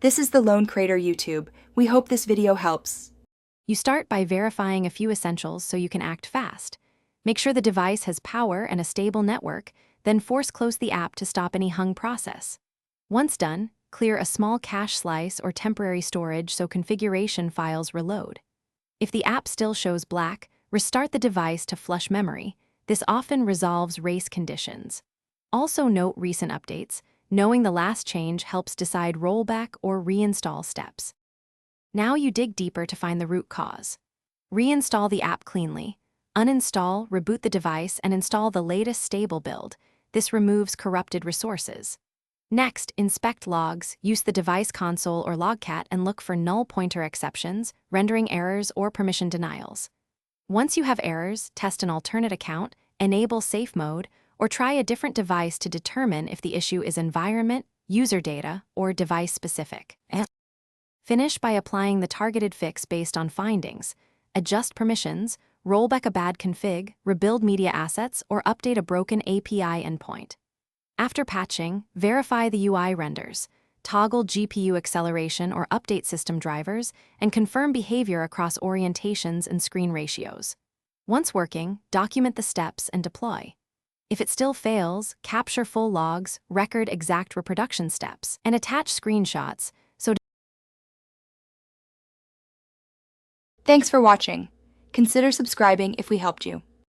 This is the Lone Crater YouTube. We hope this video helps. You start by verifying a few essentials so you can act fast. Make sure the device has power and a stable network, then force close the app to stop any hung process. Once done, clear a small cache slice or temporary storage so configuration files reload. If the app still shows black, restart the device to flush memory. This often resolves race conditions. Also note recent updates. Knowing the last change helps decide rollback or reinstall steps. Now you dig deeper to find the root cause. Reinstall the app cleanly. Uninstall, reboot the device, and install the latest stable build. This removes corrupted resources. Next, inspect logs, use the device console or logcat and look for null pointer exceptions, rendering errors, or permission denials. Once you have errors, test an alternate account, enable safe mode, or try a different device to determine if the issue is environment, user data, or device-specific. Finish by applying the targeted fix based on findings. Adjust permissions, roll back a bad config, rebuild media assets, or update a broken API endpoint. After patching, verify the UI renders, toggle GPU acceleration or update system drivers, and confirm behavior across orientations and screen ratios. Once working, document the steps and deploy. If it still fails, capture full logs, record exact reproduction steps, and attach screenshots. Thanks for watching. Consider subscribing if we helped you.